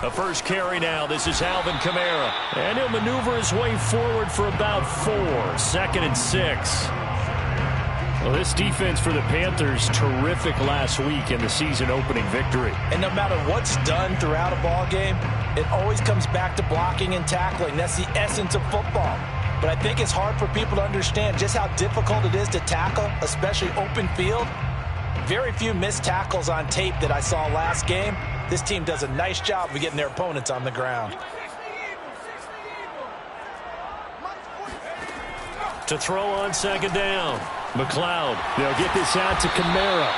A first carry now. This is Alvin Kamara. And he'll maneuver his way forward for about 4. 2nd and 6. Well, this defense for the Panthers, terrific last week in the season-opening victory. And no matter what's done throughout a ball game, it always comes back to blocking and tackling. That's the essence of football. But I think it's hard for people to understand just how difficult it is to tackle, especially open field. Very few missed tackles on tape that I saw last game. This team does a nice job of getting their opponents on the ground. To throw on 2nd down. McLeod. They'll get this out to Kamara.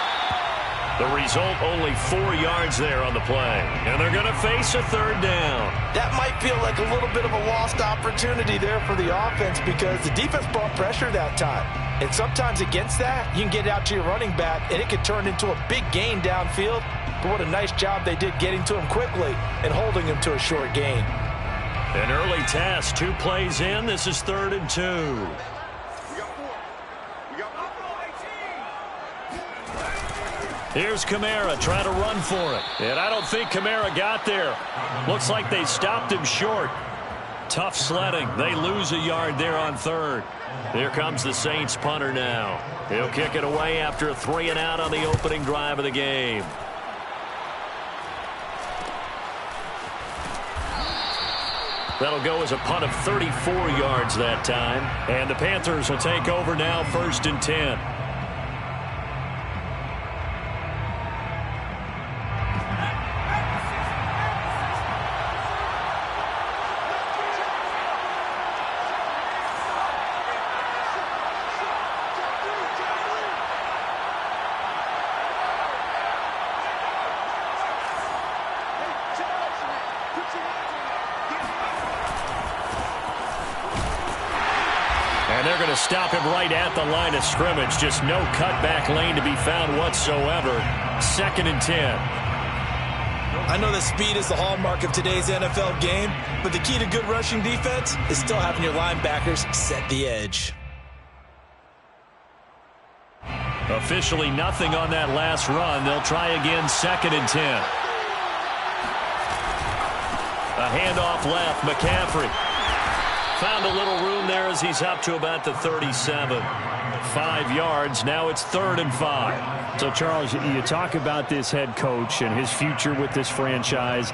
The result, only 4 yards there on the play. And they're going to face a 3rd down. That might feel like a little bit of a lost opportunity there for the offense because the defense brought pressure that time. And sometimes against that, you can get out to your running back, and it could turn into a big gain downfield. But what a nice job they did getting to him quickly and holding him to a short gain. An early task, 2 plays in. This is 3rd and 2. Here's Kamara trying to run for it. And I don't think Kamara got there. Looks like they stopped him short. Tough sledding. They lose a yard there on 3rd. Here comes the Saints punter now. He'll kick it away after a 3-and-out on the opening drive of the game. That'll go as a punt of 34 yards that time. And the Panthers will take over now, 1st and 10. And they're going to stop him right at the line of scrimmage. Just no cutback lane to be found whatsoever. 2nd and 10. I know that speed is the hallmark of today's NFL game, but the key to good rushing defense is still having your linebackers set the edge. Officially nothing on that last run. They'll try again, 2nd and 10. A handoff left, McCaffrey. Found a little room there as he's up to about the 37. 5 yards. Now it's 3rd and 5. So, Charles, you talk about this head coach and his future with this franchise.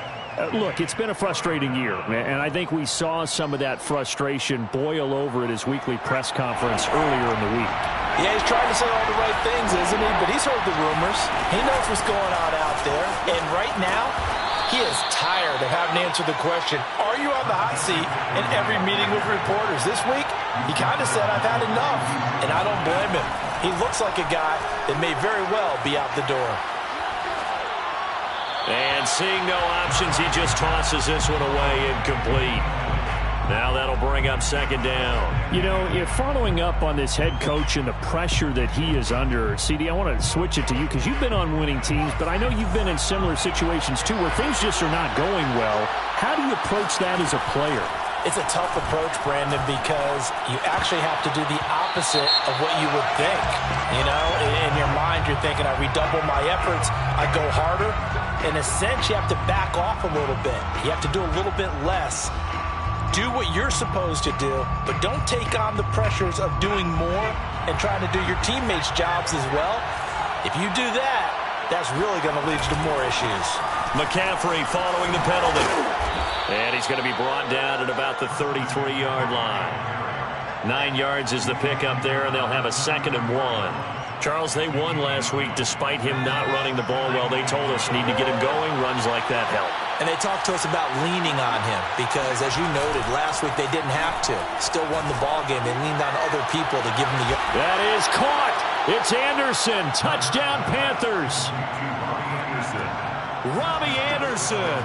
Look, it's been a frustrating year, and I think we saw some of that frustration boil over at his weekly press conference earlier in the week. Yeah, he's trying to say all the right things, isn't he? But he's heard the rumors. He knows what's going on out there. And right now, he is tired of having to answer the question, are you on the hot seat in every meeting with reporters? This week, he kind of said, I've had enough. And I don't blame him. He looks like a guy that may very well be out the door. And seeing no options, he just tosses this one away incomplete. Now that'll bring up 2nd down. You know, if following up on this head coach and the pressure that he is under, CD, I want to switch it to you because you've been on winning teams, but I know you've been in similar situations too where things just are not going well. How do you approach that as a player? It's a tough approach, Brandon, because you actually have to do the opposite of what you would think. You know, in your mind, you're thinking, I redouble my efforts, I go harder. In a sense, you have to back off a little bit. You have to do a little bit less. Do what you're supposed to do, but don't take on the pressures of doing more and trying to do your teammates' jobs as well. If you do that, that's really going to lead to more issues. McCaffrey following the penalty. And he's going to be brought down at about the 33-yard line. 9 yards is the pickup there, and they'll have a 2nd and 1. Charles, they won last week despite him not running the ball well. They told us need to get him going. Runs like that help. And they talked to us about leaning on him because, as you noted, last week they didn't have to. Still won the ball game. They leaned on other people to give him the... That is caught. It's Anderson. Touchdown, Panthers. Robbie Anderson.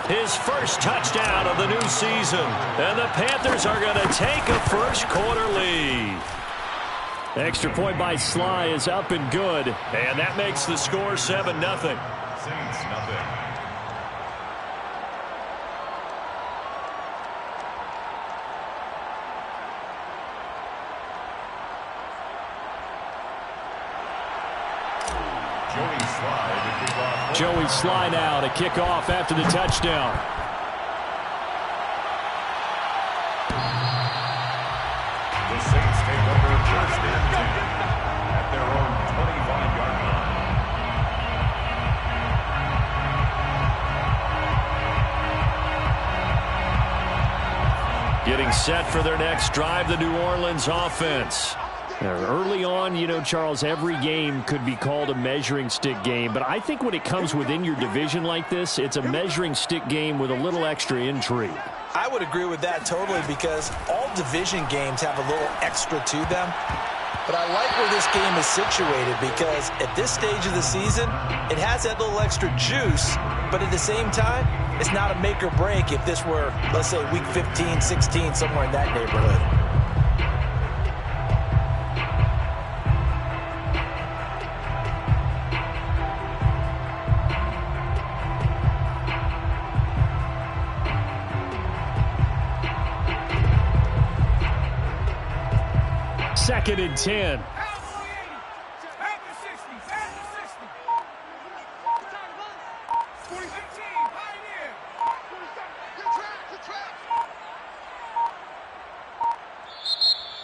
His first touchdown of the new season. And the Panthers are going to take a first-quarter lead. Extra point by Sly is up and good. And that makes the score 7-0. Saints, nothing. Joey Sly now to kick off after the touchdown. The Saints take over first and 10 at their own 25-yard line. Getting set for their next drive, the New Orleans offense. Early on, you know, Charles, every game could be called a measuring stick game. But I think when it comes within your division like this, it's a measuring stick game with a little extra intrigue. I would agree with that totally because all division games have a little extra to them. But I like where this game is situated because at this stage of the season, it has that little extra juice. But at the same time, it's not a make or break if this were, let's say, week 15, 16, somewhere in that neighborhood. Second and 10.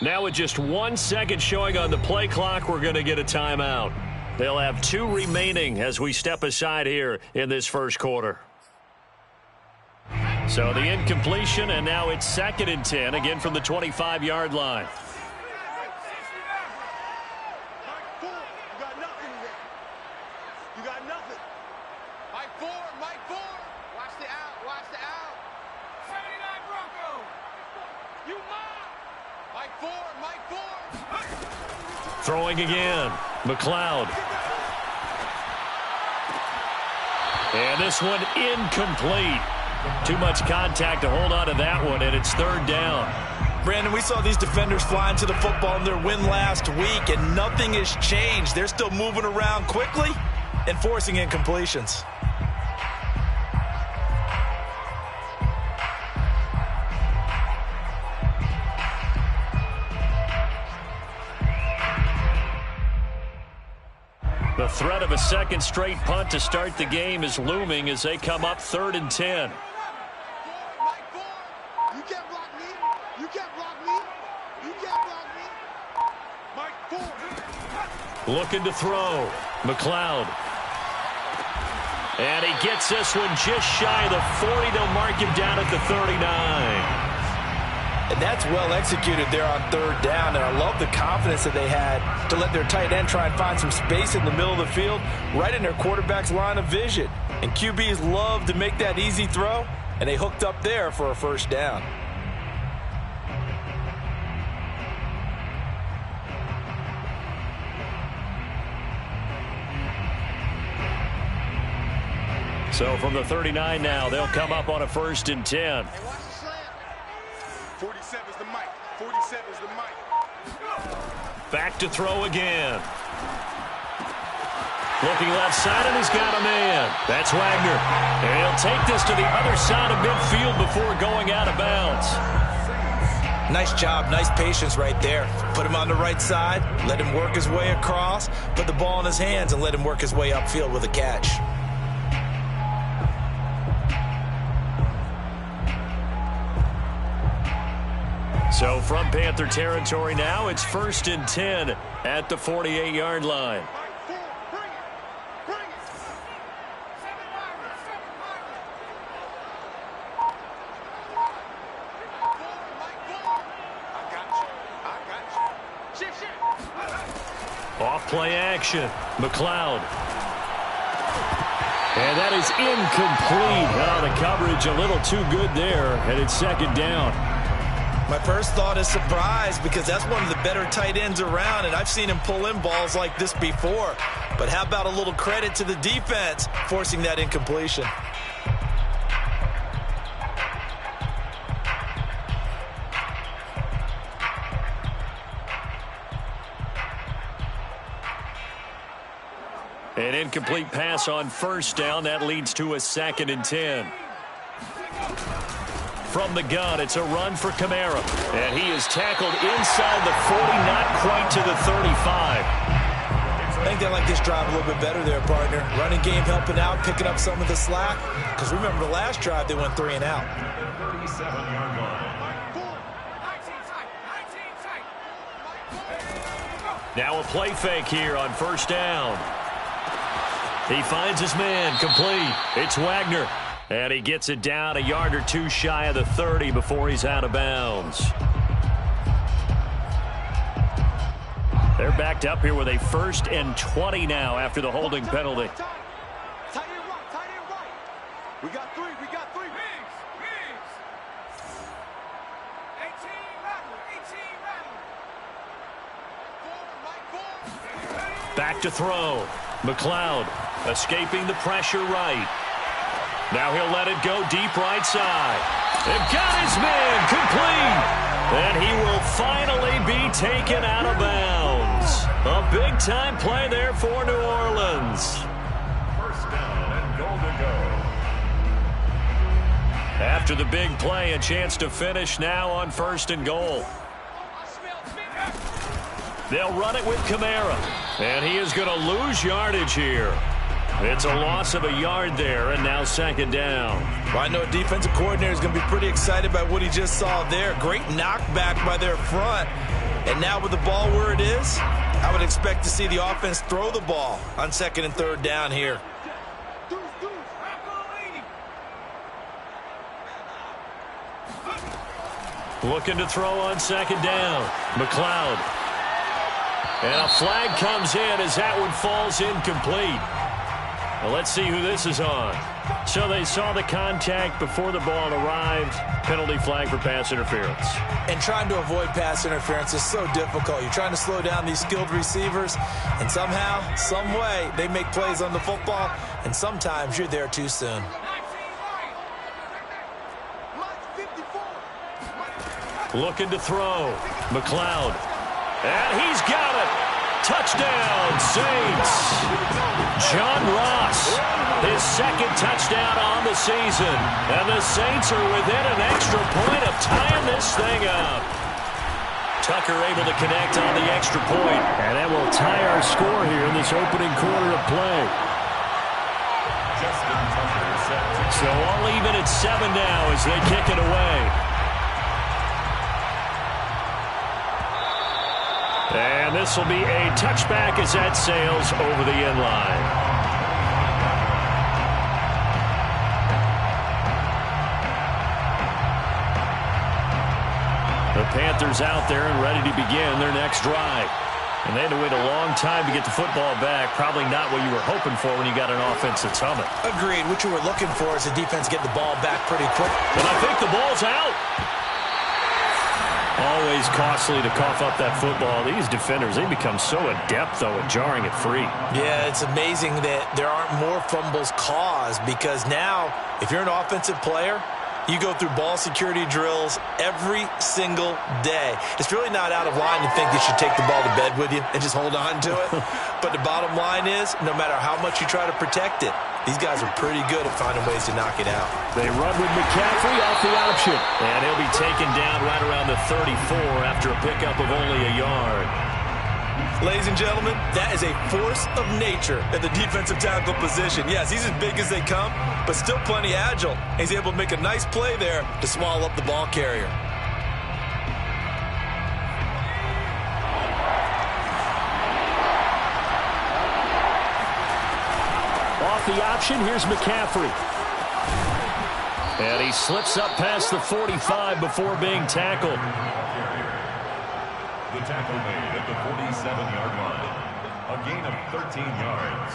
Now with just 1 second showing on the play clock, we're going to get a timeout. They'll have 2 remaining as we step aside here in this first quarter. So the incompletion, and now it's second and 10, again from the 25-yard line. Throwing again, McLeod. And this one incomplete. Too much contact to hold on to that one, and it's third down. Brandon, we saw these defenders flying to the football in their win last week, and nothing has changed. They're still moving around quickly and forcing incompletions. The threat of a second straight punt to start the game is looming as they come up third and 10. You can't block me. You can't block me. You can't block me. Mike Ford. Looking to throw. McLeod. And he gets this one just shy of the 40. They'll mark him down at the 39. And that's well executed there on third down. And I love the confidence that they had to let their tight end try and find some space in the middle of the field, right in their quarterback's line of vision. And QBs love to make that easy throw, and they hooked up there for a first down. So from the 39 now, they'll come up on a first and 10. 47 is the mic. 47 is the mic. Back to throw again. Looking left side, and he's got a man. That's Wagner. And he'll take this to the other side of midfield before going out of bounds. Nice job, nice patience right there. Put him on the right side, let him work his way across, put the ball in his hands, and let him work his way upfield with a catch. So from Panther territory now, it's first and 10 at the 48-yard line. Off play action, McLeod. And that is incomplete. Oh, the coverage a little too good there, and it's second down. My first thought is surprise because that's one of the better tight ends around, and I've seen him pull in balls like this before. But how about a little credit to the defense forcing that incompletion? An incomplete pass on first down. That leads to a second and 10. From the gun, it's a run for Kamara. And he is tackled inside the 40, not quite to the 35. I think they like this drive a little bit better there, partner. Running game helping out, picking up some of the slack. Because remember the last drive, they went 3 and out. 37-yard line. Now a play fake here on first down. He finds his man, complete. It's Wagner. And he gets it down a yard or two shy of the 30 before he's out of bounds. They're backed up here with a 1st and 20 now after the holding penalty. Tight end right. We got three. Wings. 18 Rattler. Back to throw. McLeod escaping the pressure right. Now he'll let it go deep right side. They've got his man complete. And he will finally be taken out of bounds. A big-time play there for New Orleans. First down and goal to go. After the big play, a chance to finish now on 1st and goal. They'll run it with Kamara. And he is going to lose yardage here. It's a loss of a yard there, and now 2nd down. Well, I know a defensive coordinator is going to be pretty excited by what he just saw there. Great knockback by their front. And now with the ball where it is, I would expect to see the offense throw the ball on 2nd and 3rd down here. Looking to throw on 2nd down. McLeod. And a flag comes in as that one falls incomplete. Well, let's see who this is on. So they saw the contact before the ball arrived. Penalty flag for pass interference. And trying to avoid pass interference is so difficult. You're trying to slow down these skilled receivers, and somehow, some way, they make plays on the football, and sometimes you're there too soon. Looking to throw. McLeod. And he's got it. Touchdown, Saints. John Ross, his 2nd touchdown on the season. And the Saints are within an extra point of tying this thing up. Tucker able to connect on the extra point. And that will tie our score here in this opening quarter of play. So all even at 7 now as they kick it away. And this will be a touchback as that sails over the end line. The Panthers out there and ready to begin their next drive. And they had to wait a long time to get the football back. Probably not what you were hoping for when you got an offense that's humming. Agreed. What you were looking for is the defense getting the ball back pretty quick. And I think the ball's out. Always costly to cough up that football. These defenders, they become so adept, though, at jarring it free. Yeah, it's amazing that there aren't more fumbles caused because now, if you're an offensive player, you go through ball security drills every single day. It's really not out of line to think you should take the ball to bed with you and just hold on to it. But the bottom line is, no matter how much you try to protect it, these guys are pretty good at finding ways to knock it out. They run with McCaffrey off the option. And he'll be taken down right around the 34 after a pickup of only a yard. Ladies and gentlemen, that is a force of nature at the defensive tackle position. Yes, he's as big as they come, but still plenty agile. He's able to make a nice play there to swallow up the ball carrier. Off the option, here's McCaffrey. And he slips up past the 45 before being tackled. The tackle made at the 47-yard line. A gain of 13 yards.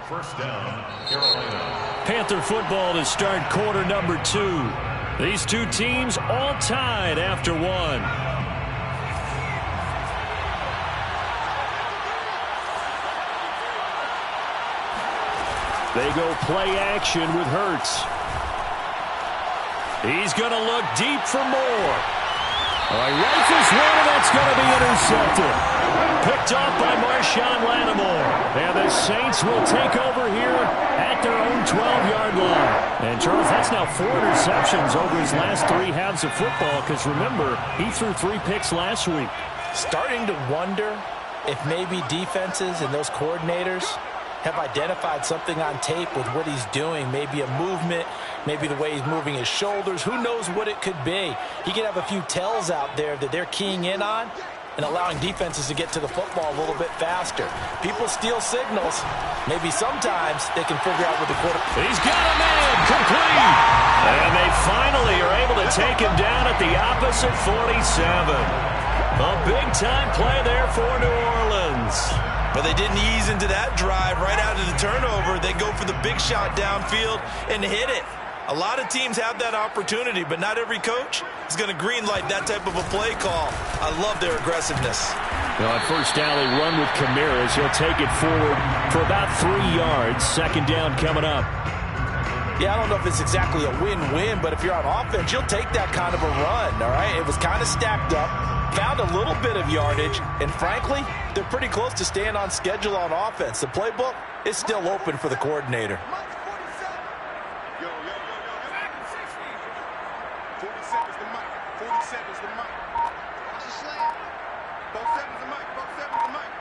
First down, Carolina. Panther football to start quarter number 2. These two teams all tied after one. They go play action with Hurts. He's going to look deep for more. Rifles one, and that's going to be intercepted. Picked off by Marshawn Lattimore. And the Saints will take over here at their own 12-yard line. And, Charles, that's now 4 interceptions over his last 3 halves of football because, remember, he threw 3 picks last week. Starting to wonder if maybe defenses and those coordinators have identified something on tape with what he's doing, maybe a movement, maybe the way he's moving his shoulders, who knows what it could be. He could have a few tells out there that they're keying in on and allowing defenses to get to the football a little bit faster. People steal signals. Maybe sometimes they can figure out what the quarterback. He's got a man, complete. And they finally are able to take him down at the opposite 47. A big-time play there for New Orleans. But they didn't ease into that drive right out of the turnover. They go for the big shot downfield and hit it. A lot of teams have that opportunity, but not every coach is going to greenlight that type of a play call. I love their aggressiveness. Well, at first down, they run with Kamara as he'll take it forward for about 3 yards. Second down coming up. Yeah, I don't know if it's exactly a win-win, but if you're on offense, you'll take that kind of a run, all right? It was kind of stacked up, found a little bit of yardage, and frankly, they're pretty close to staying on schedule on offense. The playbook is still open for the coordinator. 47's the mic. 47's the mic. Watch the slam. Both 7's the mic. Both 7's the mic.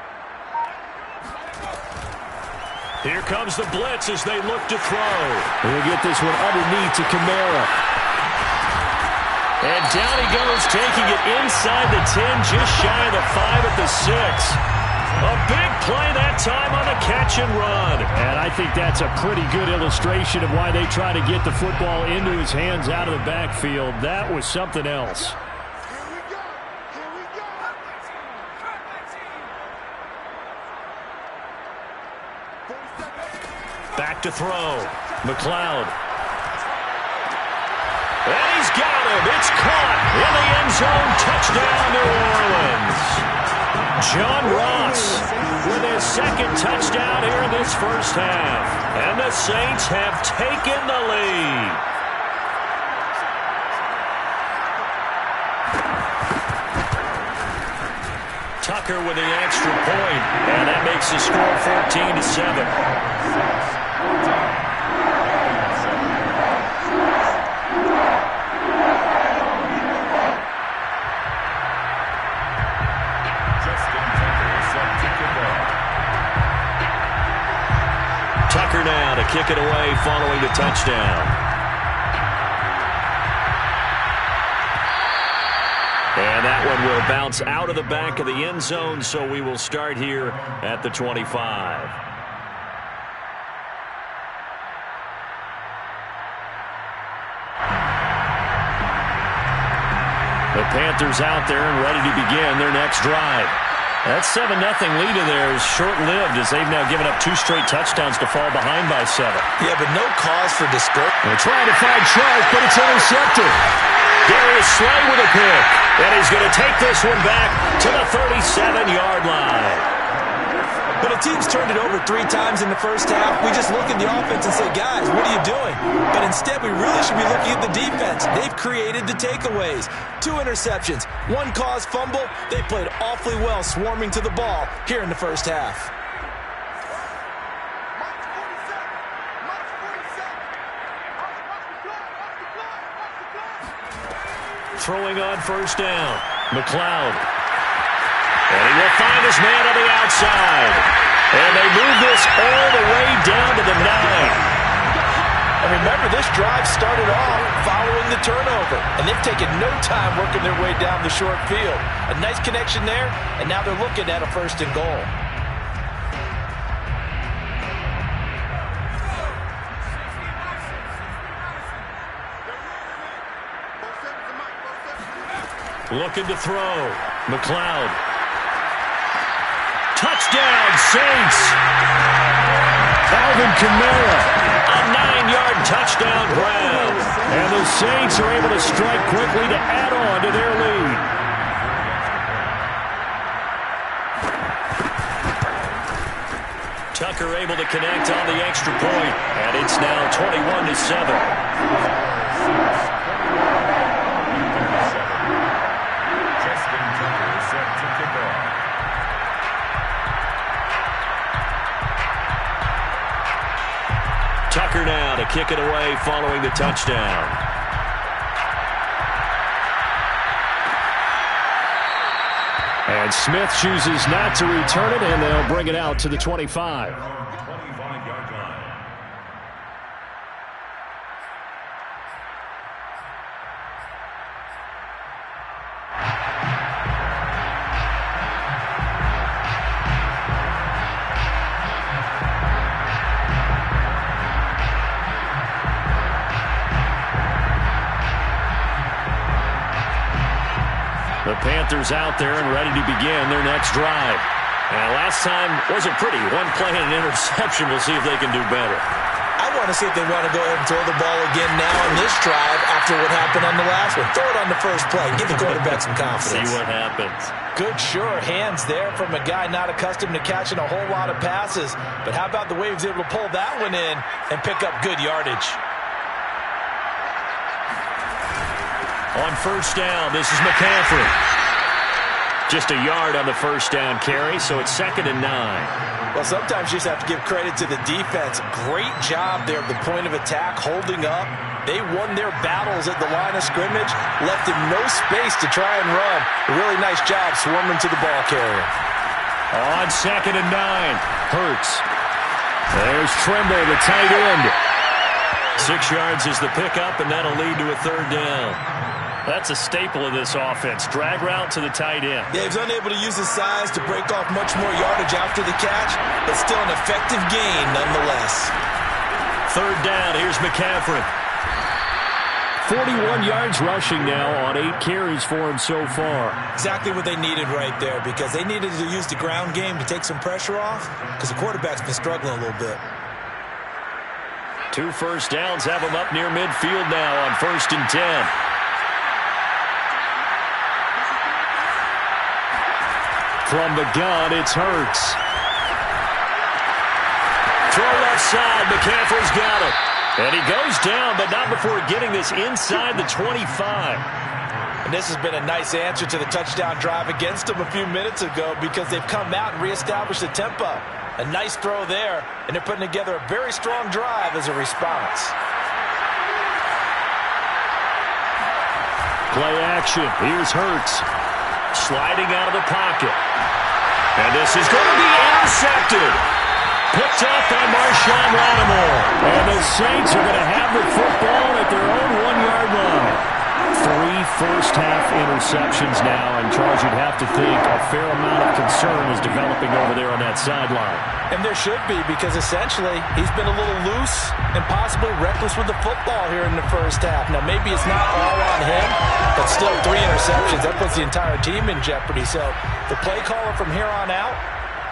Here comes the blitz as they look to throw. We'll get this one underneath to Kamara. And down he goes, taking it inside the 10, just shy of the 5 at the 6. A big play that time on the catch and run. And I think that's a pretty good illustration of why they try to get the football into his hands out of the backfield. That was something else. Here we go. Here we go. Back to throw. McLeod. And he's got him. It's caught in the end zone. Touchdown, New Orleans. John Ross with his second touchdown here in this first half. And the Saints have taken the lead. Tucker with the extra point, and that makes the score 14-7. Tucker now to kick it away following the touchdown. And that one will bounce out of the back of the end zone, so we will start here at the 25. The Panthers out there and ready to begin their next drive. That 7-0 lead of theirs short-lived as they've now given up 2 straight touchdowns to fall behind by 7. Yeah, but no cause for discouragement. They're trying to find Sharp, but it's intercepted. Darius Slay with a pick, and he's going to take this one back to the 37-yard line. But a team's turned it over 3 times in the first half. We just look at the offense and say, guys, what are you doing? But instead, we really should be looking at the defense. They've created the takeaways. 2 interceptions, 1 caused fumble. They played awfully well swarming to the ball here in the first half. Throwing on first down, McLeod. And he will find his man on the outside. And they move this all the way down to the 9. And remember, this drive started off following the turnover. And they've taken no time working their way down the short field. A nice connection there, and now they're looking at a 1st and goal. Looking to throw. McLeod. Touchdown, Saints. Alvin Kamara. A 9-yard touchdown grab. And the Saints are able to strike quickly to add on to their lead. Tucker able to connect on the extra point. And it's now 21-7. Tucker now to kick it away following the touchdown. And And Smith chooses not to return it, and they'll bring it out to the 25. 25-yard line. The Panthers out there and ready to begin their next drive. And last time wasn't pretty. One play and an interception. We'll see if they can do better. I want to see if they want to go ahead and throw the ball again now in this drive after what happened on the last one. Throw it on the first play. Give the quarterback some confidence. See what happens. Good, sure hands there from a guy not accustomed to catching a whole lot of passes. But how about the way he was able to pull that one in and pick up good yardage? On first down, this is McCaffrey. Just a yard on the first down carry, so it's 2nd and 9. Well, sometimes you just have to give credit to the defense. Great job there at the point of attack, holding up. They won their battles at the line of scrimmage, left him no space to try and run. A really nice job swarming to the ball carrier. On 2nd and 9, Hurts. There's Trimble, the tight end. 6 yards is the pickup, and that'll lead to a 3rd down. That's a staple of this offense. Drag route to the tight end. Yeah, he's unable to use his size to break off much more yardage after the catch, but still an effective gain nonetheless. 3rd down, here's McCaffrey. 41 yards rushing now on 8 carries for him so far. Exactly what they needed right there, because they needed to use the ground game to take some pressure off, because the quarterback's been struggling a little bit. 2 first downs have him up near midfield now on 1st and 10. From the gun, it's Hurts. Throw left side. McCaffrey's got it. And he goes down, but not before getting this inside the 25. And this has been a nice answer to the touchdown drive against them a few minutes ago, because they've come out and reestablished the tempo. A nice throw there, and they're putting together a very strong drive as a response. Play action. Here's Hurts. Sliding out of the pocket. And this is going to be intercepted. Picked up by Marshawn Lattimore. And the Saints are going to have the football at their own 1-yard line. 3 first-half interceptions now, and Charles, you'd have to think a fair amount of concern is developing over there on that sideline. And there should be, because essentially he's been a little loose and possibly reckless with the football here in the first half. Now, maybe it's not all on him, but still 3 interceptions. That puts the entire team in jeopardy. So the play caller from here on out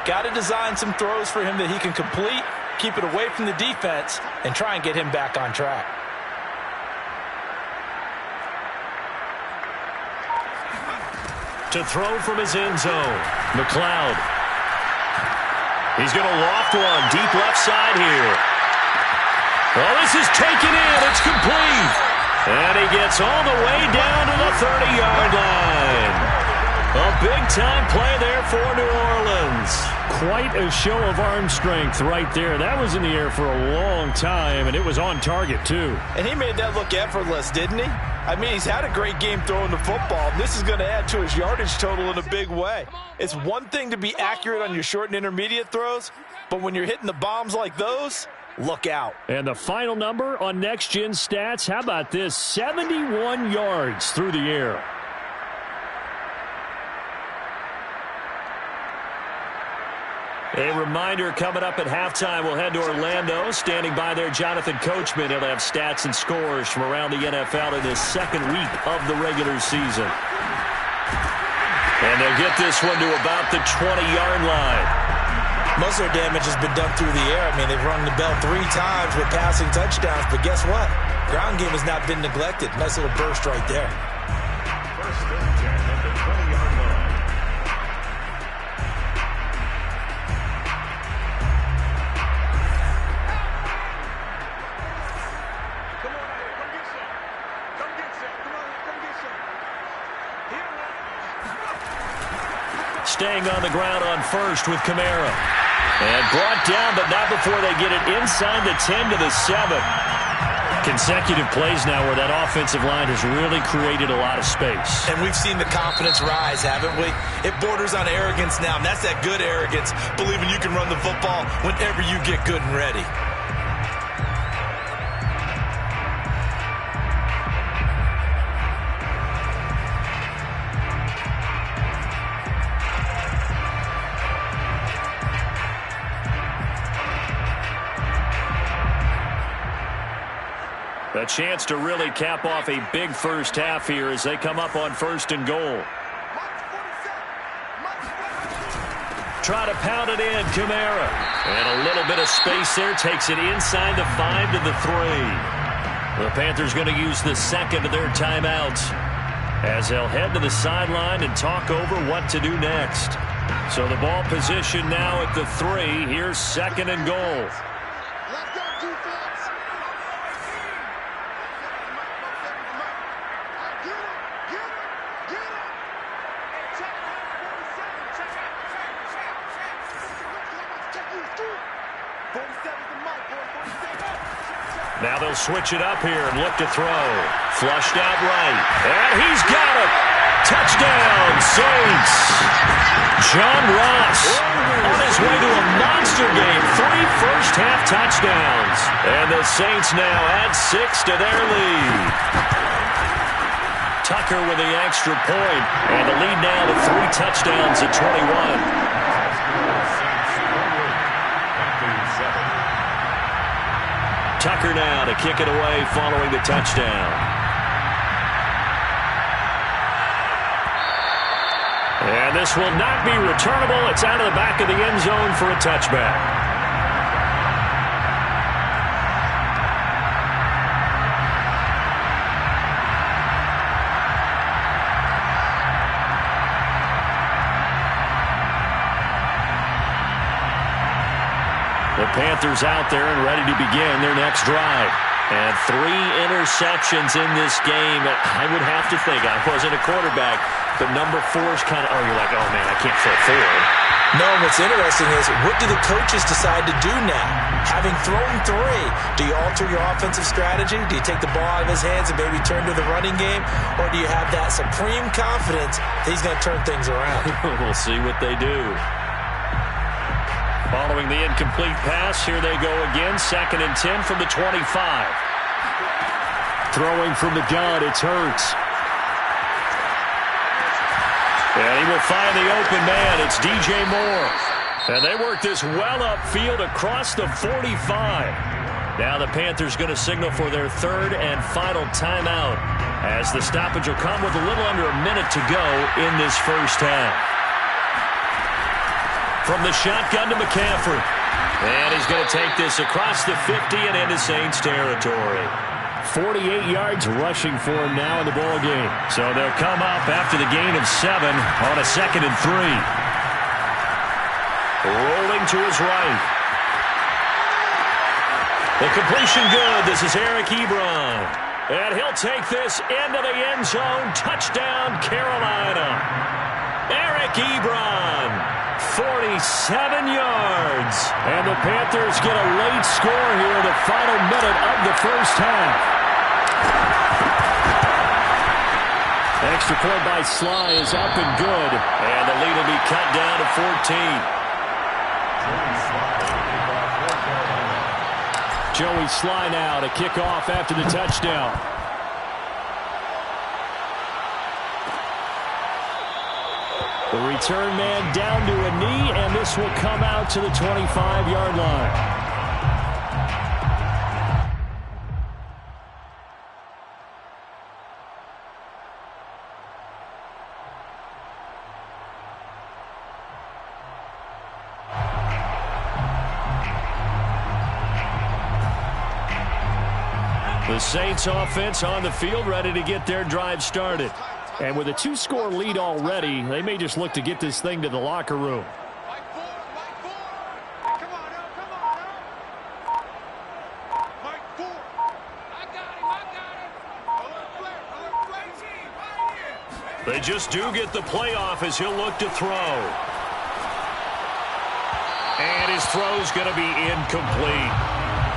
got to design some throws for him that he can complete, keep it away from the defense, and try and get him back on track. To throw from his end zone, McLeod. He's going to loft one deep left side here. Oh, this is taken in. It's complete. And he gets all the way down to the 30-yard line. A big-time play there for New Orleans. Quite a show of arm strength right there. That was in the air for a long time, and it was on target, too. And he made that look effortless, didn't he? I mean, he's had a great game throwing the football. This is going to add to his yardage total in a big way. It's one thing to be accurate on your short and intermediate throws, but when you're hitting the bombs like those, look out. And the final number on Next Gen Stats, how about this? 71 yards through the air. A reminder, coming up at halftime, we'll head to Orlando. Standing by there, Jonathan Coachman. He'll have stats and scores from around the NFL in this 2nd week of the regular season. And they'll get this one to about the 20-yard line. Most of their damage has been done through the air. I mean, they've rung the bell 3 times with passing touchdowns, but guess what? Ground game has not been neglected. Nice little burst right there. 1st and 10 at the 20-yard line. Staying on the ground on first with Kamara. And brought down, but not before they get it inside the 10 to the 7. Consecutive plays now where that offensive line has really created a lot of space. And we've seen the confidence rise, haven't we? It borders on arrogance now, and that's that good arrogance, believing you can run the football whenever you get good and ready. A chance to really cap off a big first half here as they come up on 1st and goal. Try to pound it in, Kamara. And a little bit of space there. Takes it inside the 5 to the 3. The Panthers going to use the second of their timeouts as they'll head to the sideline and talk over what to do next. So the ball position now at the 3. Here's 2nd and goal. Let's go, defense. Now they'll switch it up here and look to throw. Flushed out right. And he's got it. Touchdown, Saints. John Ross on his way to a monster game. 3 first-half touchdowns. And the Saints now add 6 to their lead. Tucker with the extra point. And the lead now to 3 touchdowns at 21. Tucker now to kick it away following the touchdown. And this will not be returnable. It's out of the back of the end zone for a touchback. The Panthers out there and ready to begin their next drive. And 3 interceptions in this game. I would have to think, I wasn't a quarterback, but number 4 is kind of, you're like, oh, man, I can't throw 4. No, what's interesting is, what do the coaches decide to do now? Having thrown 3, do you alter your offensive strategy? Do you take the ball out of his hands and maybe turn to the running game? Or do you have that supreme confidence that he's going to turn things around? We'll see what they do. Following the incomplete pass, here they go again. 2nd and 10 from the 25. Throwing from the gun, it's Hurts. And he will find the open man. It's DJ Moore. And they work this well upfield across the 45. Now the Panthers going to signal for their 3rd and final timeout as the stoppage will come with a little under a minute to go in this first half. From the shotgun to McCaffrey. And he's going to take this across the 50 and into Saints territory. 48 yards rushing for him now in the ball game. So they'll come up after the gain of 7 on a 2nd and 3. Rolling to his right. The completion good. This is Eric Ebron. And he'll take this into the end zone. Touchdown, Carolina. Eric Ebron. 47 yards. And the Panthers get a late score here in the final minute of the first half. Extra point by Sly is up and good. And the lead will be cut down to 14. Joey Sly now to kick off after the touchdown. The return man down to a knee, and this will come out to the 25-yard line. The Saints offense on the field ready to get their drive started. And with a 2-score lead already, they may just look to get this thing to the locker room. They just do get the playoff as he'll look to throw. And his throw's going to be incomplete.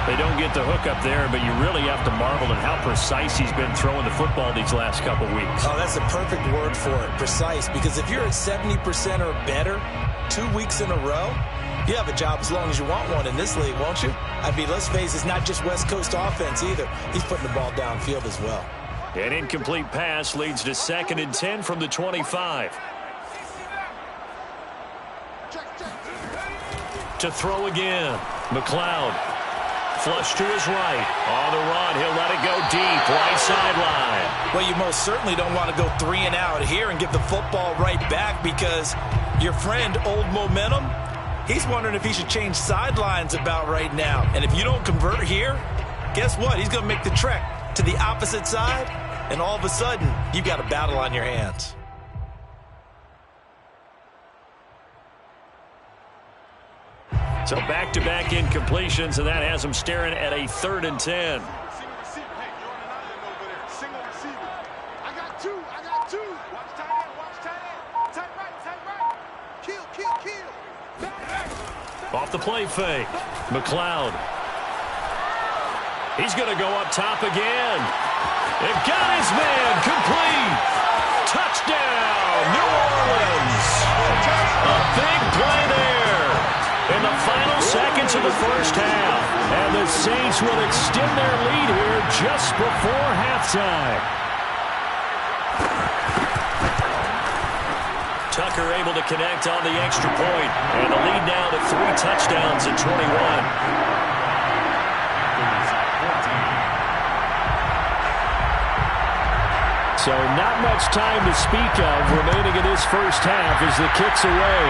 They don't get the hook up there, but you really have to marvel at how precise he's been throwing the football these last couple weeks. Oh, that's the perfect word for it, precise, because if you're at 70% or better 2 weeks in a row, you have a job as long as you want one in this league, won't you? I mean, let's face it, it's not just West Coast offense either. He's putting the ball downfield as well. An incomplete pass leads to 2nd and 10 from the 25. To throw again. McLeod. Flush to his right. On the run. He'll let it go deep. Right sideline. Well, you most certainly don't want to go 3 and out here and give the football right back because your friend, Old Momentum, he's wondering if he should change sidelines about right now. And if you don't convert here, guess what? He's going to make the trek to the opposite side, and all of a sudden, you've got a battle on your hands. So back-to-back incompletions, and that has him staring at a 3rd and 10. Off the play fake. McLeod. He's going to go up top again. They've got his man. Complete. Touchdown, New Orleans. A big play there in the final seconds of the first half. And the Saints will extend their lead here just before halftime. Tucker able to connect on the extra point. And the lead now to 3 touchdowns in 21. So not much time to speak of remaining in his first half as the kick's away.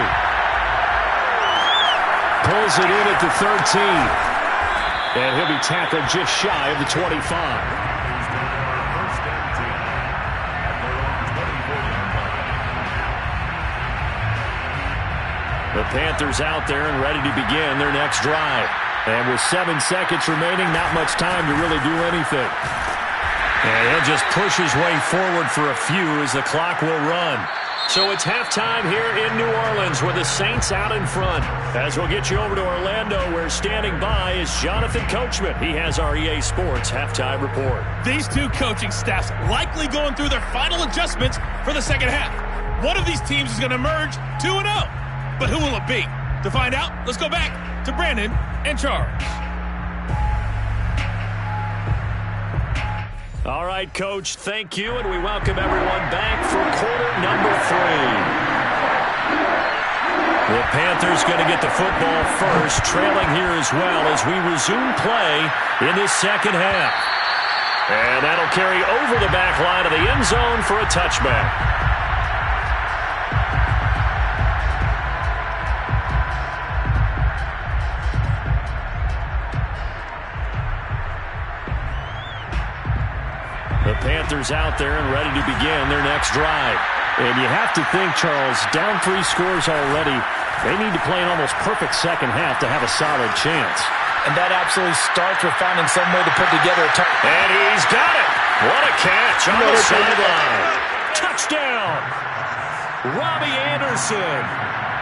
Pulls it in at the 13. And he'll be tackled just shy of the 25. The Panthers out there and ready to begin their next drive. And with 7 seconds remaining, not much time to really do anything. And he'll just push his way forward for a few as the clock will run. So it's halftime here in New Orleans with the Saints out in front. As we'll get you over to Orlando, where standing by is Jonathan Coachman. He has our EA Sports halftime report. These two coaching staffs likely going through their final adjustments for the second half. One of these teams is going to emerge 2-0. But who will it be? To find out, let's go back to Brandon and Charles. All right, Coach, thank you, and we welcome everyone back for quarter number 3. The Panthers going to get the football first, trailing here as well as we resume play in this second half. And that'll carry over the back line of the end zone for a touchback. The Panthers out there and ready to begin their next drive. And you have to think, Charles, down 3 scores already, they need to play an almost perfect second half to have a solid chance. And that absolutely starts with finding some way to put together a and he's got it. What a catch on the sideline. Touchdown. Robbie Anderson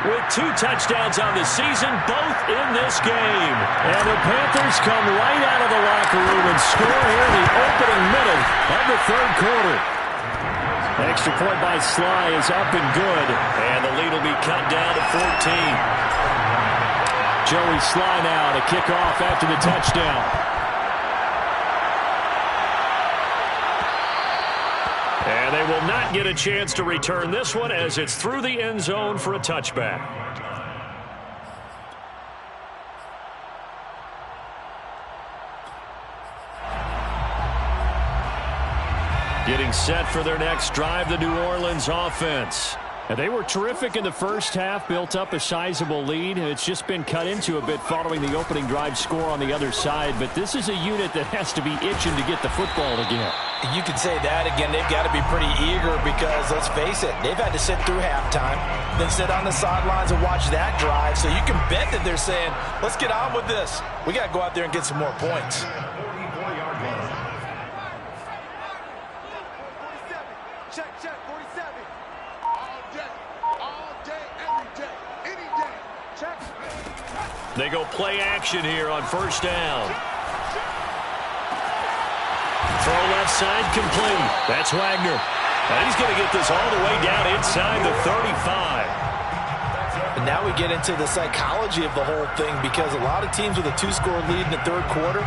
with 2 touchdowns on the season, both in this game. And the Panthers come right out of the locker room and score here in the opening middle of the 3rd quarter. Extra point by Sly is up and good. And the lead will be cut down to 14. Joey Sly now to kick off after the touchdown. And they will not get a chance to return this one as it's through the end zone for a touchback. Getting set for their next drive, the New Orleans offense. And they were terrific in the first half, built up a sizable lead. It's just been cut into a bit following the opening drive score on the other side. But this is a unit that has to be itching to get the football again. You could say that again. They've got to be pretty eager because, let's face it, they've had to sit through halftime, then sit on the sidelines and watch that drive. So you can bet that they're saying, let's get on with this. We got to go out there and get some more points. Check, 47. All day, every day, any day. Check. They go play action here on first down. throw left side complete. That's Wagner. And he's going to get this all the way down inside the 35. And now we get into the psychology of the whole thing, because a lot of teams with a 2-score lead in the third quarter,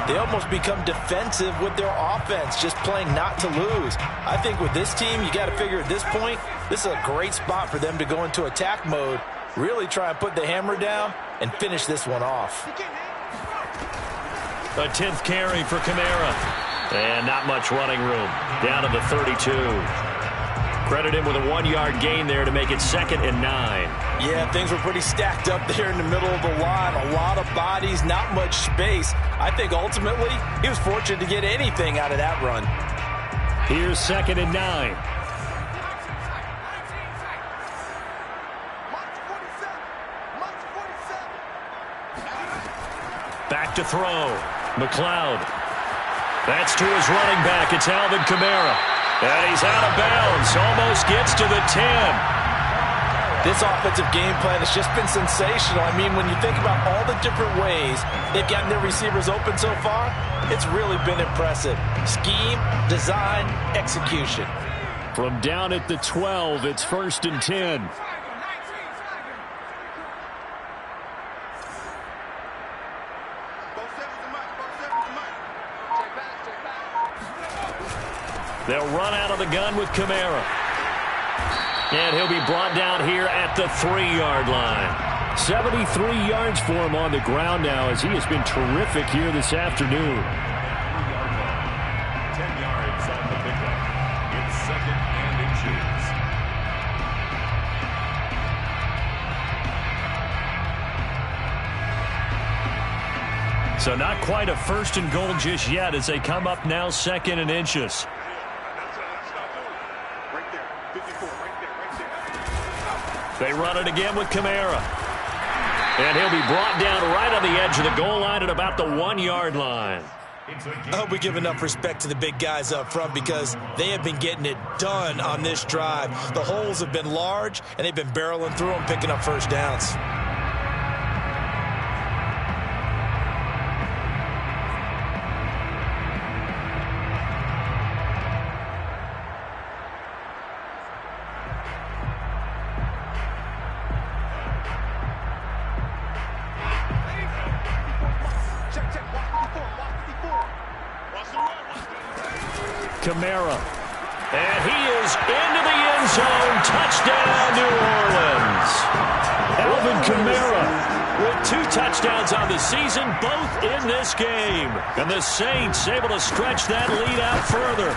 they almost become defensive with their offense, just playing not to lose. I think with this team, you got to figure at this point, this is a great spot for them to go into attack mode, really try and put the hammer down and finish this one off. A 10th carry for Kamara. And not much running room. Down to the 32. Credit him with a 1-yard gain there to make it 2nd and 9. Yeah, things were pretty stacked up there in the middle of the line. A lot of bodies, not much space. I think ultimately he was fortunate to get anything out of that run. Here's 2nd and 9. Back to throw. McLeod. That's to his running back. It's Alvin Kamara. And he's out of bounds. Almost gets to the 10. This offensive game plan has just been sensational. I mean, when you think about all the different ways they've gotten their receivers open so far, it's really been impressive. Scheme, design, execution. From down at the 12, it's 1st and 10. They'll run out of the gun with Kamara. And he'll be brought down here at the 3-yard line. 73 yards for him on the ground now, as he has been terrific here this afternoon. 10 yards on the pickup. It's 2nd and inches. So not quite a 1st and goal just yet as they come up now 2nd and inches. They run it again with Kamara. And he'll be brought down right on the edge of the goal line at about the 1-yard line. I hope we give enough respect to the big guys up front, because they have been getting it done on this drive. The holes have been large, and they've been barreling through them, picking up first downs. Kamara. And he is into the end zone. Touchdown, New Orleans. Alvin Kamara with 2 touchdowns on the season, both in this game. And the Saints able to stretch that lead out further.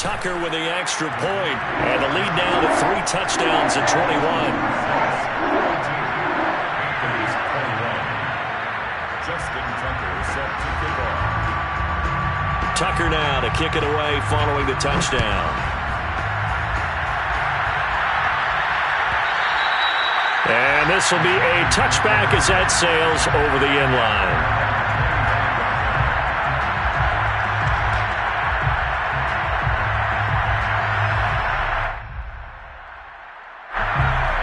Tucker with the extra point. And the lead now to 3 touchdowns at 21. Justin Tucker set to kick off. Tucker now to kick it away following the touchdown. And this will be a touchback as that sails over the end line.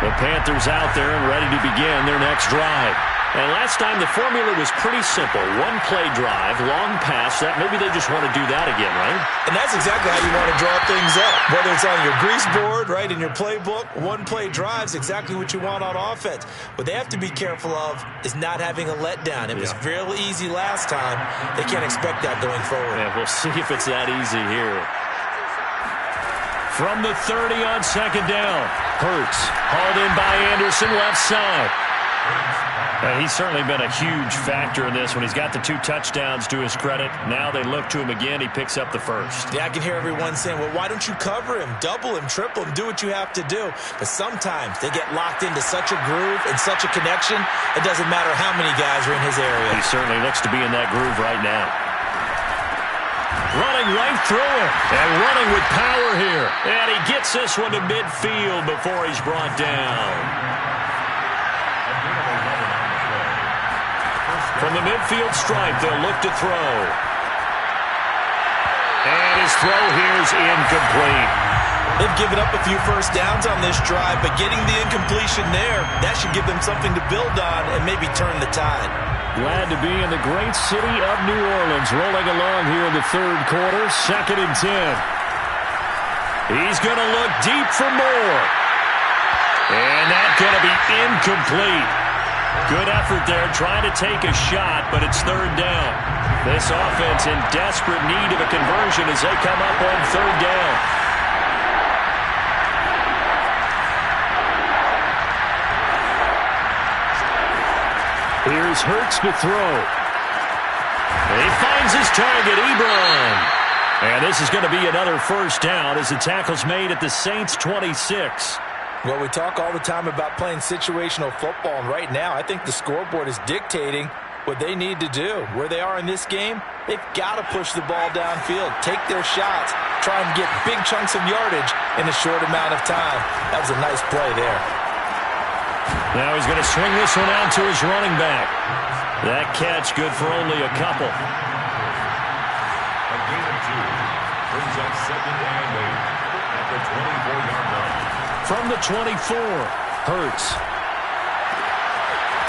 The Panthers out there and ready to begin their next drive. And last time the formula was pretty simple. 1-play drive, long pass. That maybe they just want to do that again, right? And that's exactly how you want to draw things up. Whether it's on your grease board, right, in your playbook, 1-play drives exactly what you want on offense. What they have to be careful of is not having a letdown. It was real easy last time. They can't expect that going forward. Yeah, we'll see if it's that easy here. From the 30 on 2nd down. Hurts hauled in by Anderson left side. He's certainly been a huge factor in this when he's got the 2 touchdowns to his credit. Now they look to him again. He picks up the first. Yeah, I can hear everyone saying, well, why don't you cover him, double him, triple him, do what you have to do. But sometimes they get locked into such a groove and such a connection, it doesn't matter how many guys are in his area. He certainly looks to be in that groove right now. Running right through him and running with power here. And he gets this one to midfield before he's brought down. From the midfield stripe, they'll look to throw. And his throw here is incomplete. They've given up a few first downs on this drive, but getting the incompletion there, that should give them something to build on and maybe turn the tide. Glad to be in the great city of New Orleans. Rolling along here in the third quarter, 2nd and 10. He's going to look deep for more. And that's going to be incomplete. Good effort there, trying to take a shot, but it's 3rd down. This offense in desperate need of a conversion as they come up on 3rd down. Here's Hurts to throw. He finds his target, Ebron. And this is going to be another 1st down as the tackle's made at the Saints' 26. Well, we talk all the time about playing situational football, and right now I think the scoreboard is dictating what they need to do. Where they are in this game, they've got to push the ball downfield, take their shots, try and get big chunks of yardage in a short amount of time. That was a nice play there. Now he's going to swing this one out to his running back. That catch good for only a couple. A gain of 2 brings up 2nd and 8 at the 24-yard line. From the 24, Hurts.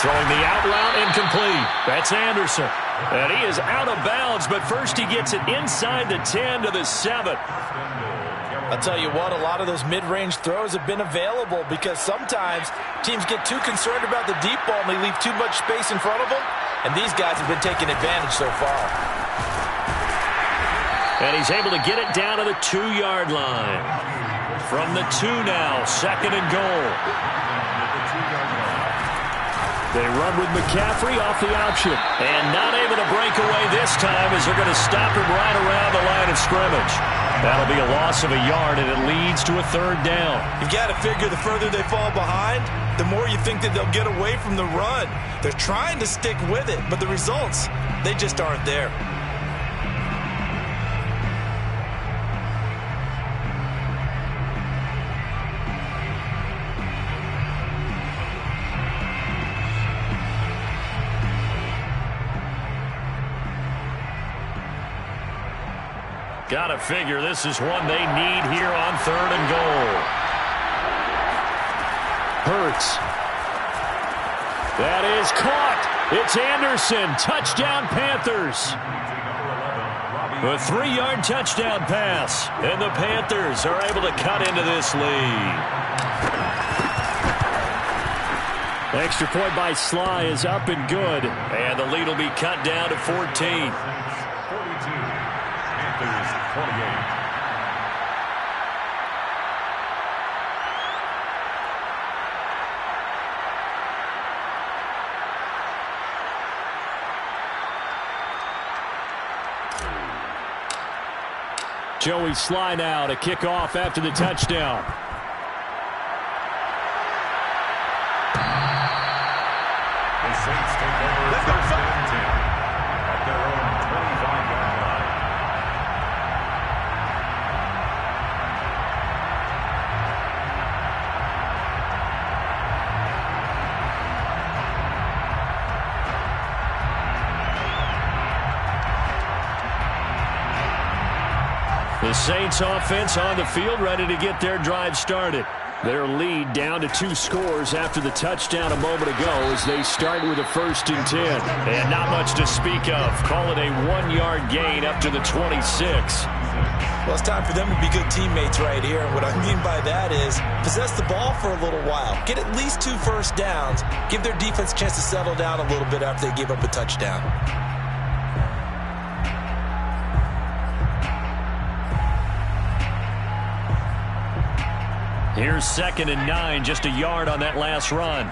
Throwing the out route, incomplete. That's Anderson. And he is out of bounds, but first he gets it inside the 10 to the 7. I'll tell you what, a lot of those mid-range throws have been available because sometimes teams get too concerned about the deep ball and they leave too much space in front of them, and these guys have been taking advantage so far. And he's able to get it down to the 2-yard line. From the 2 now, 2nd and goal. They run with McCaffrey off the option. And not able to break away this time as they're going to stop him right around the line of scrimmage. That'll be a loss of a yard, and it leads to a 3rd down. You've got to figure the further they fall behind, the more you think that they'll get away from the run. They're trying to stick with it, but the results, they just aren't there. Gotta figure this is one they need here on 3rd and goal. Hurts. That is caught. It's Anderson. Touchdown, Panthers. A 3-yard touchdown pass. And the Panthers are able to cut into this lead. Extra point by Sly is up and good. And the lead will be cut down to 14. 42. Panthers 28. Joey Sly now to kick off after the touchdown. The Saints take over 1st and 10 at their own 25-yard line. The Saints offense on the field, ready to get their drive started. Their lead down to 2 scores after the touchdown a moment ago as they start with a 1st and 10. And not much to speak of. Call it a 1-yard gain up to the 26. Well, it's time for them to be good teammates right here. And what I mean by that is possess the ball for a little while. Get at least 2 first downs. Give their defense a chance to settle down a little bit after they give up a touchdown. Here's 2nd and 9, just a yard on that last run.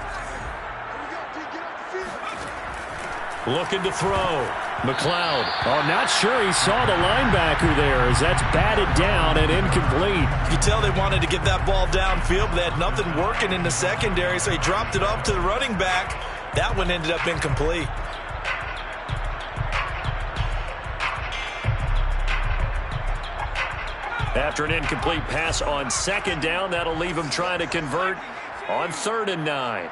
Looking to throw. McLeod. Oh, not sure he saw the linebacker there as that's batted down and incomplete. You could tell they wanted to get that ball downfield, but they had nothing working in the secondary, so he dropped it off to the running back. That one ended up incomplete. After an incomplete pass on 2nd down, that'll leave him trying to convert on 3rd and 9.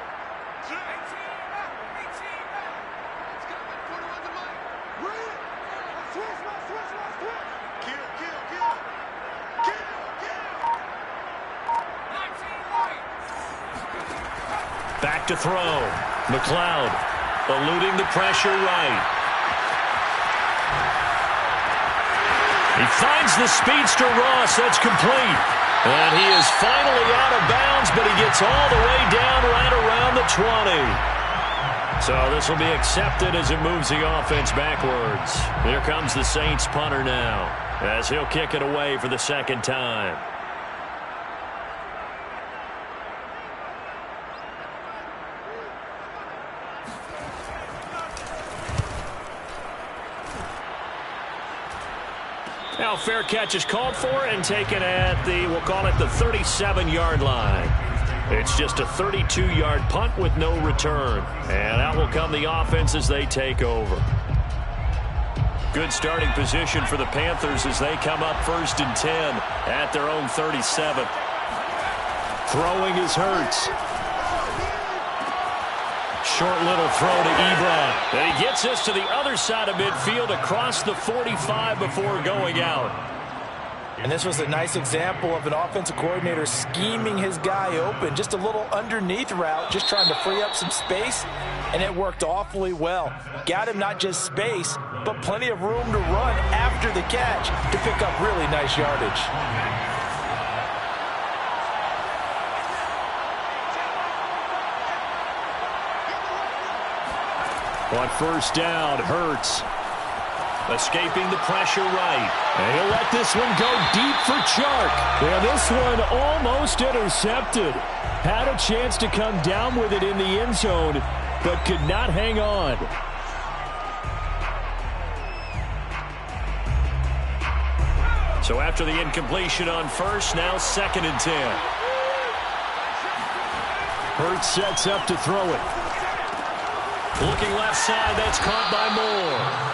to throw. McLeod eluding the pressure right. He finds the speedster Ross. That's complete. And he is finally out of bounds, but he gets all the way down right around the 20. So this will be accepted as it moves the offense backwards. Here comes the Saints punter now, as he'll kick it away for the second time. Now fair catch is called for and taken at the, we'll call it the 37-yard line. It's just a 32-yard punt with no return. And out will come the offense as they take over. Good starting position for the Panthers as they come up 1st and 10 at their own 37. Throwing is Hurts. Short little throw to Ebron. And he gets this to the other side of midfield across the 45 before going out. And this was a nice example of an offensive coordinator scheming his guy open. Just a little underneath route, just trying to free up some space, and it worked awfully well. Got him not just space, but plenty of room to run after the catch to pick up really nice yardage. On 1st down, Hurts. Escaping the pressure right. And he'll let this one go deep for Chark. And this one almost intercepted. Had a chance to come down with it in the end zone, but could not hang on. So after the incompletion on 1st, now 2nd and 10. Hurts sets up to throw it. Looking left side, that's caught by Moore.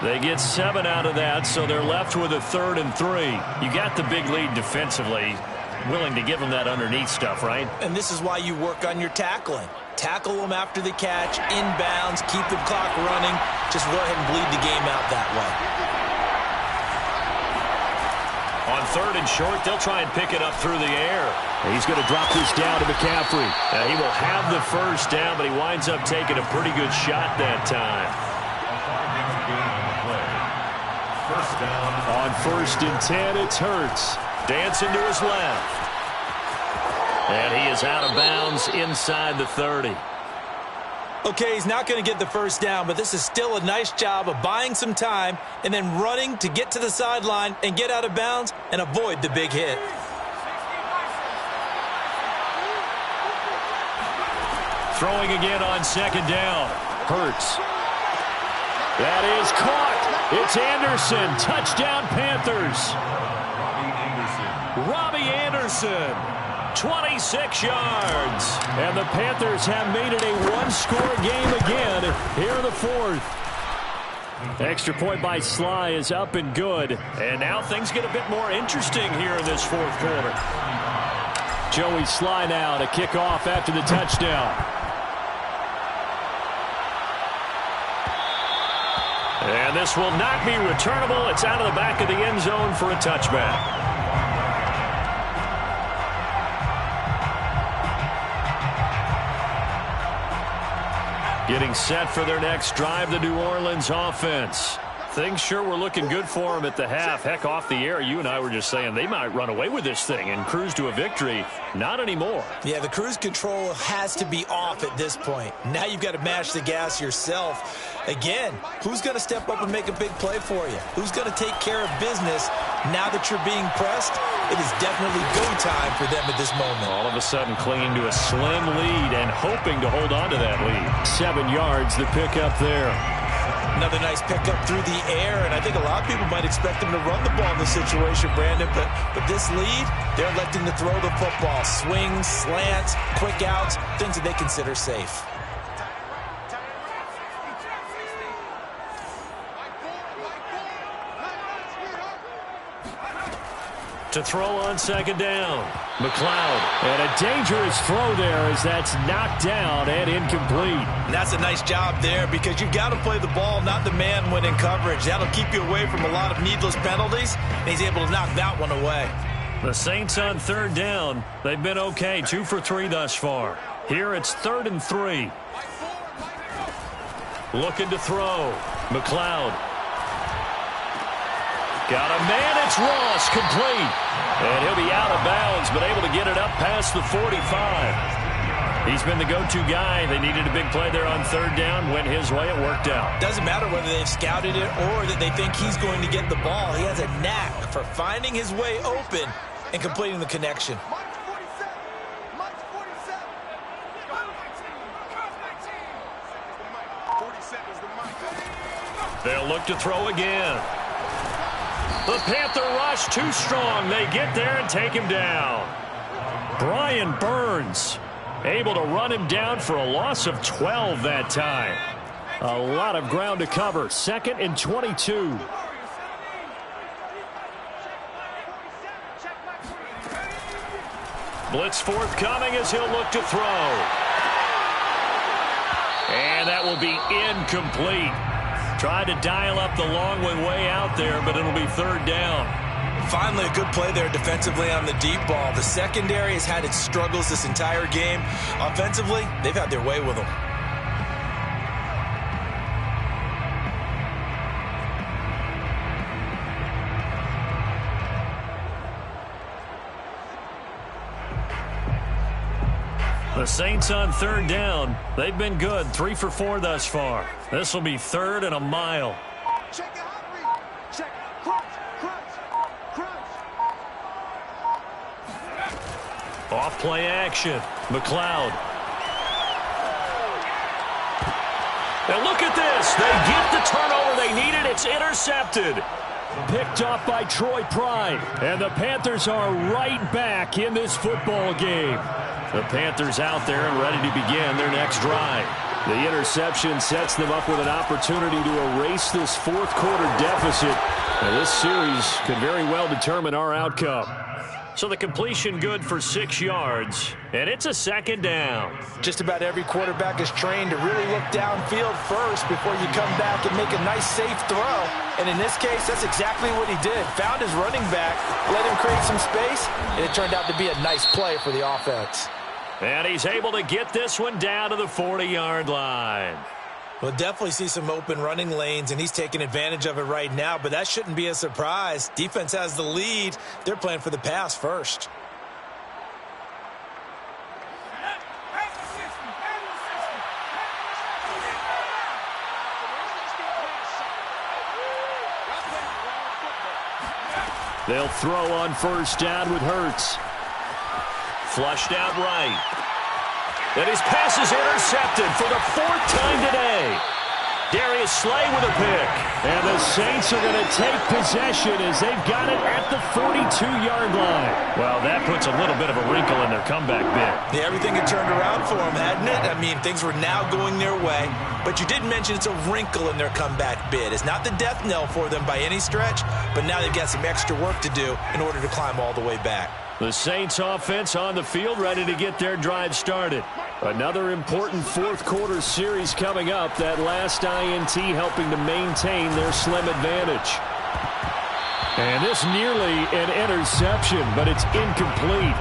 They get 7 out of that, so they're left with a 3rd and 3. You got the big lead defensively. Willing to give them that underneath stuff, right? And this is why you work on your tackling. Tackle them after the catch, inbounds, keep the clock running. Just go ahead and bleed the game out that way. On 3rd and short, they'll try and pick it up through the air. He's going to drop this down to McCaffrey. He will have the 1st down, but he winds up taking a pretty good shot that time. On 1st and 10, it's Hurts. Dancing to his left. And he is out of bounds inside the 30. Okay, he's not going to get the 1st down, but this is still a nice job of buying some time and then running to get to the sideline and get out of bounds and avoid the big hit. Throwing again on 2nd down. Hurts. That is caught. It's Anderson. Touchdown, Panthers. Robbie Anderson. 26 yards. And the Panthers have made it a one-score game again here in the 4th. Extra point by Sly is up and good. And now things get a bit more interesting here in this 4th quarter. Joey Sly now to kick off after the touchdown. And this will not be returnable. It's out of the back of the end zone for a touchback. Getting set for their next drive, the New Orleans offense. Things sure were looking good for them at the half. Heck, off the air, you and I were just saying they might run away with this thing and cruise to a victory. Not anymore. Yeah, the cruise control has to be off at this point. Now you've got to mash the gas yourself. Again, who's going to step up and make a big play for you? Who's going to take care of business now that you're being pressed? It is definitely go time for them at this moment. All of a sudden clinging to a slim lead and hoping to hold on to that lead. 7 yards, the pickup there. Another nice pickup through the air, and I think a lot of people might expect them to run the ball in this situation, Brandon, but this lead, they're electing to throw the football. Swings, slants, quick outs, things that they consider safe. To throw on 2nd down. McLeod. And a dangerous throw there as that's knocked down and incomplete. And that's a nice job there because you've got to play the ball, not the man when in coverage. That'll keep you away from a lot of needless penalties, and he's able to knock that one away. The Saints on 3rd down. They've been okay, 2 for 3 thus far. Here it's 3rd and 3. Looking to throw. McLeod. Got a man. It's Ross. Complete. And he'll be out of bounds, but able to get it up past the 45. He's been the go-to guy. They needed a big play there on 3rd down. Went his way. It worked out. Doesn't matter whether they've scouted it or that they think he's going to get the ball. He has a knack for finding his way open and completing the connection. They'll look to throw again. The Panther rush too strong. They get there and take him down. Brian Burns able to run him down for a loss of 12 that time. A lot of ground to cover. 2nd and 22. Blitz forthcoming as he'll look to throw. And that will be incomplete. Tried to dial up the long way out there, but it'll be 3rd down. Finally, a good play there defensively on the deep ball. The secondary has had its struggles this entire game. Offensively, they've had their way with them. The Saints on 3rd down. They've been good. 3 for 4 thus far. This will be 3rd and a mile. Check it out, read. Check. Crunch. Off play action. McLeod. Now look at this. They get the turnover they needed. It's intercepted. Picked off by Troy Pride. And the Panthers are right back in this football game. The Panthers out there and ready to begin their next drive. The interception sets them up with an opportunity to erase this 4th quarter deficit. And this series could very well determine our outcome. So the completion good for 6 yards, and it's a 2nd down. Just about every quarterback is trained to really look downfield first before you come back and make a nice, safe throw. And in this case, that's exactly what he did. Found his running back, let him create some space, and it turned out to be a nice play for the offense. And he's able to get this one down to the 40-yard line. We'll definitely see some open running lanes, and he's taking advantage of it right now, but that shouldn't be a surprise. Defense has the lead. They're playing for the pass first. They'll throw on 1st down with Hurts. Flushed out right. And his pass is intercepted for the 4th time today. Darius Slay with a pick. And the Saints are going to take possession as they've got it at the 42-yard line. Well, that puts a little bit of a wrinkle in their comeback bid. Yeah, everything had turned around for them, hadn't it? I mean, things were now going their way. But you did mention it's a wrinkle in their comeback bid. It's not the death knell for them by any stretch, but now they've got some extra work to do in order to climb all the way back. The Saints offense on the field ready to get their drive started. Another important 4th quarter series coming up. That last INT helping to maintain their slim advantage. And this nearly an interception, but it's incomplete.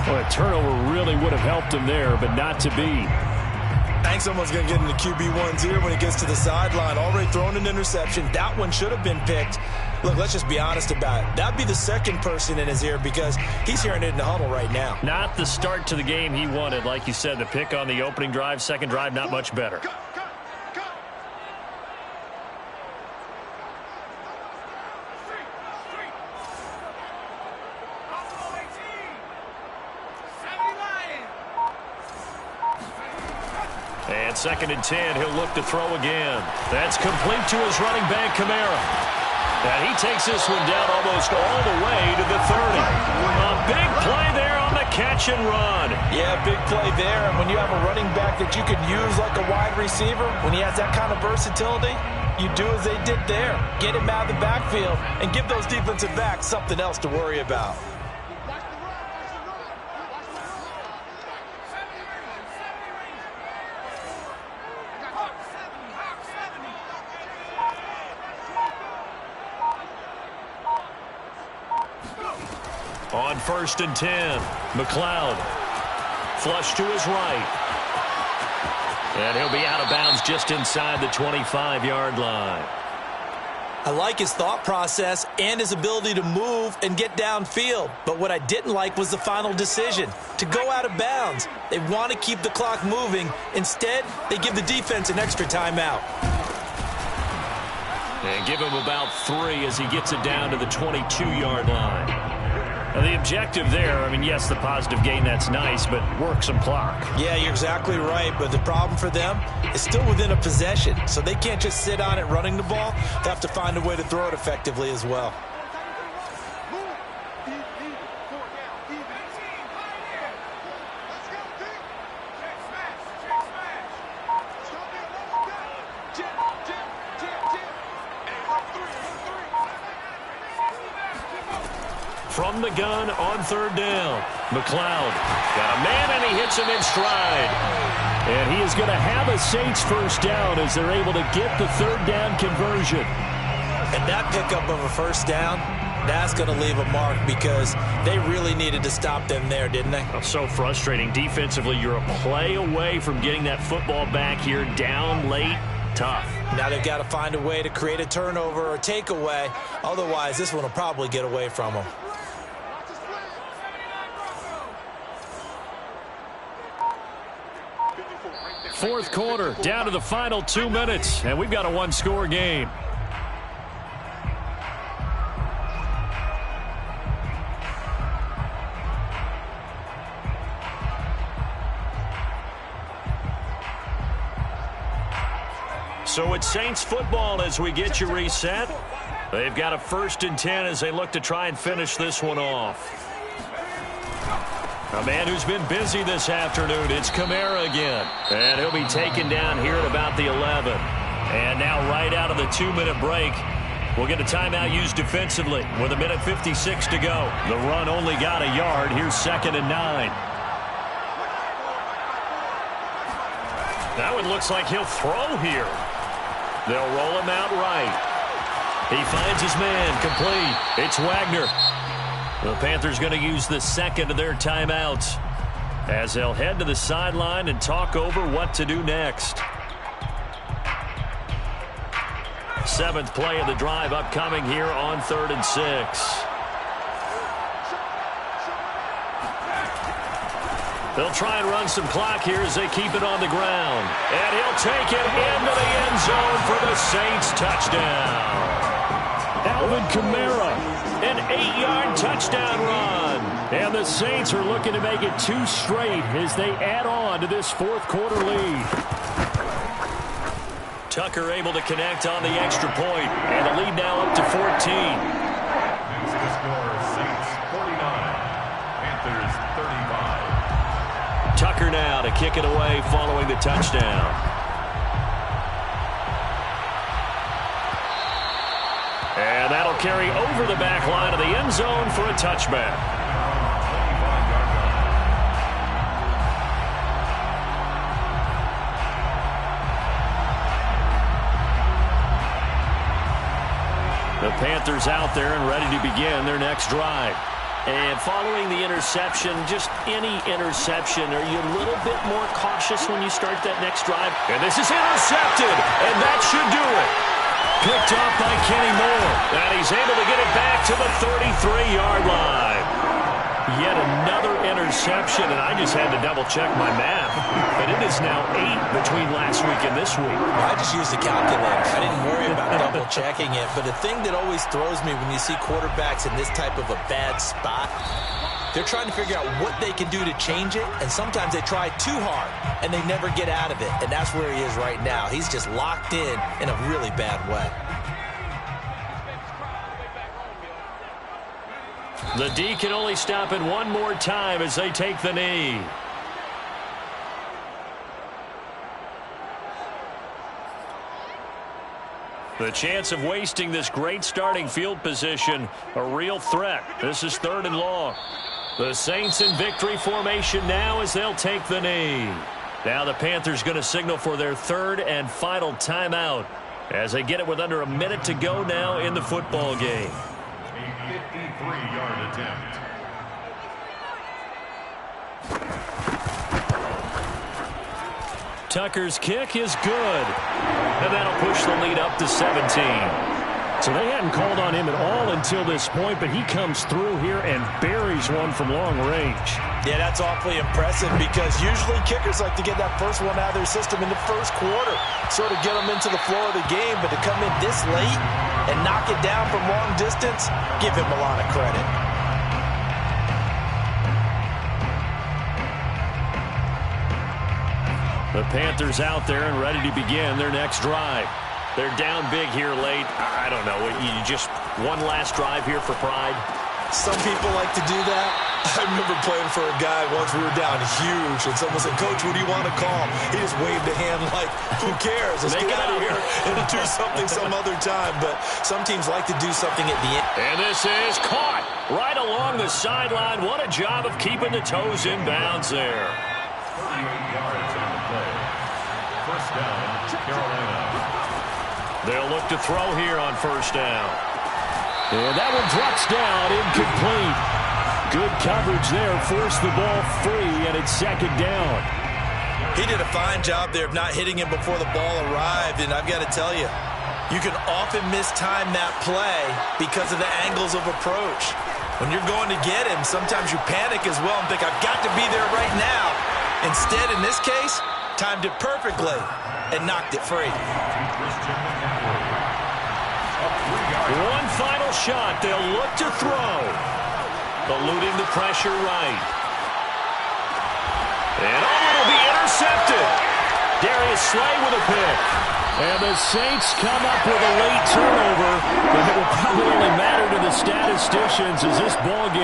Well, a turnover really would have helped him there, but not to be. I think someone's going to get into QB1s here when he gets to the sideline. Already thrown an interception. That one should have been picked. Look, let's just be honest about it. That'd be the 2nd person in his ear because he's hearing it in the huddle right now. Not the start to the game he wanted. Like you said, the pick on the opening drive, 2nd drive, not much better. And 2nd and 10, he'll look to throw again. That's complete to his running back, Kamara. And he takes this one down almost all the way to the 30. A big play there on the catch and run. Yeah, big play there. And when you have a running back that you can use like a wide receiver, when he has that kind of versatility, you do as they did there. Get him out of the backfield and give those defensive backs something else to worry about. On 1st and 10, McLeod. Flush to his right. And he'll be out of bounds just inside the 25-yard line. I like his thought process and his ability to move and get downfield. But what I didn't like was the final decision, to go out of bounds. They want to keep the clock moving. Instead, they give the defense an extra timeout. And give him about 3 as he gets it down to the 22-yard line. Now, the objective there, I mean, yes, the positive gain, that's nice, but work some clock. Yeah, you're exactly right, but the problem for them is still within a possession, so they can't just sit on it running the ball. They have to find a way to throw it effectively as well. From the gun on 3rd down. McLeod got a man, and he hits him in stride. And he is going to have a Saints first down as they're able to get the 3rd down conversion. And that pickup of a first down, that's going to leave a mark because they really needed to stop them there, didn't they? Oh, so frustrating. Defensively, you're a play away from getting that football back here, down late. Tough. Now they've got to find a way to create a turnover or takeaway. Otherwise, this one will probably get away from them. Fourth quarter, down to the final 2 minutes, and we've got a one-score game. So it's Saints football as we get you reset. They've got a 1st and 10 as they look to try and finish this one off. A man who's been busy this afternoon, it's Kamara again. And he'll be taken down here at about the 11. And now right out of the 2-minute break, we'll get a timeout used defensively with 1:56 to go. The run only got a yard. Here's 2nd and 9. That one looks like he'll throw here. They'll roll him out right. He finds his man, complete. It's Wagner. The Panthers going to use the 2nd of their timeouts as they'll head to the sideline and talk over what to do next. 7th play of the drive upcoming here on 3rd and 6. They'll try and run some clock here as they keep it on the ground. And he'll take it into the end zone for the Saints touchdown. Alvin Kamara, an 8-yard touchdown run. And the Saints are looking to make it 2 straight as they add on to this 4th quarter lead. Tucker able to connect on the extra point, and the lead now up to 14. It's the score, Saints 49, Panthers 35. Tucker now to kick it away following the touchdown. And that'll carry over the back line of the end zone for a touchback. The Panthers out there and ready to begin their next drive. And following the interception, just any interception, are you a little bit more cautious when you start that next drive? And this is intercepted, and that should do it. Picked off by Kenny Moore, and he's able to get it back to the 33-yard line. Yet another interception, and I just had to double-check my math. But it is now 8 between last week and this week. I just used the calculator. I didn't worry about double-checking it. But the thing that always throws me when you see quarterbacks in this type of a bad spot, they're trying to figure out what they can do to change it, and sometimes they try too hard, and they never get out of it. And that's where he is right now. He's just locked in a really bad way. The D can only stop it one more time as they take the knee. The chance of wasting this great starting field position, a real threat. This is 3rd and long. The Saints in victory formation now as they'll take the knee. Now the Panthers going to signal for their 3rd and final timeout as they get it with under a minute to go now in the football game. A 53-yard attempt. Tucker's kick is good. And that'll push the lead up to 17. So they hadn't called on him at all until this point, but he comes through here and buries one from long range. Yeah, that's awfully impressive because usually kickers like to get that first one out of their system in the first quarter, sort of get them into the flow of the game, but to come in this late and knock it down from long distance, give him a lot of credit. The Panthers out there and ready to begin their next drive. They're down big here late. I don't know. You just one last drive here for pride? Some people like to do that. I remember playing for a guy once. We were down huge, and someone said, "Coach, what do you want to call?" He just waved a hand like, "Who cares? Let's get out of here and do something some other time." But some teams like to do something at the end. And this is caught right along the sideline. What a job of keeping the toes in bounds there. 38 yards on the play. First down, Carolina. They'll look to throw here on first down. And that one drops down, incomplete. Good coverage there, forced the ball free, and it's second down. He did a fine job there of not hitting him before the ball arrived, and I've got to tell you, you can often mistime that play because of the angles of approach. When you're going to get him, sometimes you panic as well and think, I've got to be there right now. Instead, in this case, timed it perfectly and knocked it free. One final shot. They'll look to throw. Eluding the pressure right. And it'll be intercepted. Darius Slay with a pick. And the Saints come up with a late turnover, but it will probably only matter to the statisticians as this ball game